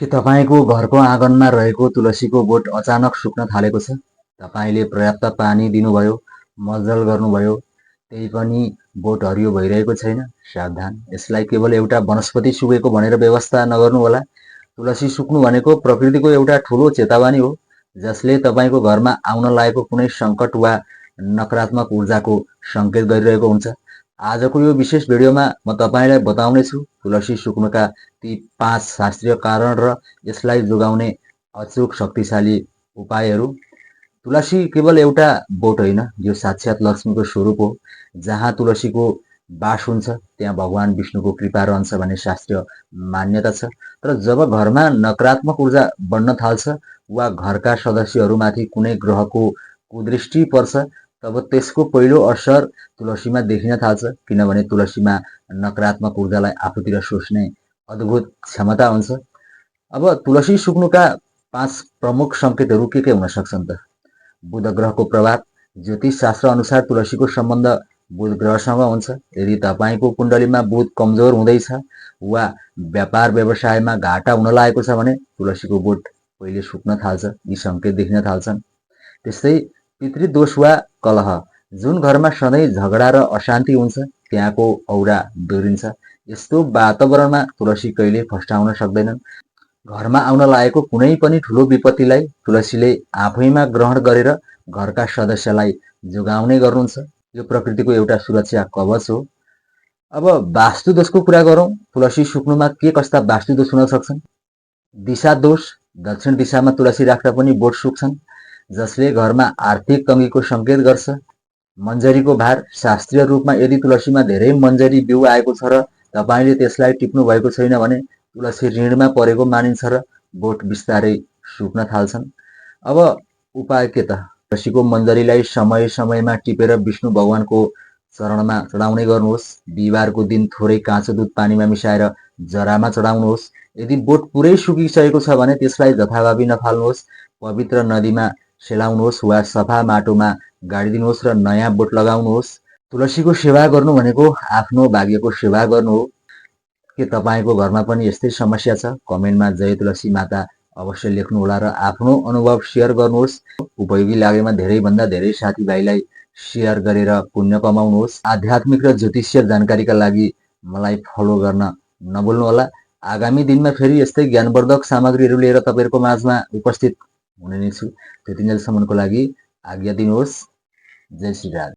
के तपाईँको घरको आँगनमा रहेको तुलसीको बोट अचानक सुक्न थालेको छ? तपाईँले पर्याप्त पानी दिनुभयो, मलजल गर्नुभयो, त्यही पनि बोट हरियो भइरहेको छैन? सावधान! यसलाई केवल एउटा वनस्पति सुकेको भनेर व्यवस्था नगर्नुहोला। तुलसी सुक्नु भनेको प्रकृतिको एउटा ठूलो चेतावनी हो, जसले तपाईँको घरमा आउन लागेको कुनै सङ्कट वा नकारात्मक ऊर्जाको सङ्केत गरिरहेको हुन्छ। आजको यो विशेष भिडियोमा म तपाईँलाई बताउनेछु तुलसी सुक्नुका ती 5 शास्त्रीय कारण र यसलाई जोगाउने अचूक शक्तिशाली उपायहरू। तुलसी केवल एउटा बोट होइन, यो साक्षात लक्ष्मीको स्वरूप हो। जहाँ तुलसीको बास हुन्छ त्यहाँ भगवान विष्णुको कृपा रहन्छ भन्ने शास्त्रीय मान्यता छ। तर जब घरमा नकारात्मक ऊर्जा बढ्न थाल्छ वा घरका सदस्यहरूमाथि कुनै ग्रहको कुदृष्टि पर्छ, तब त्यसको पहिलो असर तुलसीमा देखिन थाल्छ, किनभने तुलसीमा नकारात्मक ऊर्जालाई आफूतिर सोच्ने अद्भुत क्षमता हुन्छ। अब तुलसी सुक्नुका 5 प्रमुख सङ्केतहरू के हुन सक्छन् त? बुध ग्रहको प्रभाव। ज्योतिष शास्त्र अनुसार तुलसीको सम्बन्ध बुध ग्रहसँग हुन्छ। यदि तपाईँको कुण्डलीमा बुध कमजोर हुँदैछ वा व्यापार व्यवसायमा घाटा हुन लागेको छ भने तुलसीको बोट पहिले सुक्न थाल्छ। यी सङ्केत देखिन थाल्छन्। त्यस्तै पितृदोष वा कलह। जुन घरमा सधैँ झगडा र अशान्ति हुन्छ त्यहाँको औरा बिग्रिन्छ। यस्तो वातावरणमा तुलसी कहिले फस्टाउन सक्दैनन्। घरमा आउन लागेको कुनै पनि ठुलो विपत्तिलाई तुलसीले आफैमा ग्रहण गरेर घरका सदस्यलाई जोगाउने गर्नुहुन्छ। यो प्रकृतिको एउटा सुरक्षा कवच हो। अब वास्तुदोषको कुरा गरौँ। तुलसी सुक्नुमा के कस्ता वास्तुदोष हुन सक्छन्? दिशा दोष। दक्षिण दिशामा तुलसी राख्दा पनि बोट सुक्छन्, जसले घरमा आर्थिक तङ्गीको सङ्केत गर्छ। मन्जरीको भार। शास्त्रीय रूपमा यदि तुलसीमा धेरै मन्जरी बिउ आएको छ र तपाईँले त्यसलाई टिप्नु भएको छैन भने तुलसी ऋणमा परेको मानिन्छ र बोट बिस्तारै सुक्न थाल्छन्। अब उपाय के त? तुलसीको मन्जरीलाई समय समयमा टिपेर विष्णु भगवानको चरणमा चढाउने गर्नुहोस्। बिहिबारको दिन थोरै काँचो दुध पानीमा मिसाएर जरामा चढाउनुहोस्। यदि बोट पुरै सुकिसकेको छ भने त्यसलाई जथाभावी नफाल्नुहोस्। पवित्र नदीमा सेलाउनुहोस् वा सफा माटोमा गाडिदिनुहोस् र नयाँ बोट लगाउनुहोस्। तुलसीको सेवा गर्नु भनेको आफ्नो भाग्यको सेवा गर्नु हो। के तपाईँको घरमा पनि यस्तै समस्या छ? कमेन्टमा जय तुलसी माता अवश्य लेख्नुहोला र आफ्नो अनुभव सेयर गर्नुहोस्। उपयोगी लागेमा धेरैभन्दा धेरै साथीभाइलाई सेयर गरेर पुण्य कमाउनुहोस्। आध्यात्मिक र ज्योतिषीय जानकारीका लागि मलाई फलो गर्न नभुल्नुहोला। आगामी दिनमा फेरि यस्तै ज्ञानवर्धक सामग्रीहरू लिएर तपाईँहरूको माझमा उपस्थित हुने नै छु। त्यतिन्जेलसम्मको लागि आज्ञा दिनुहोस्। जय श्री राम।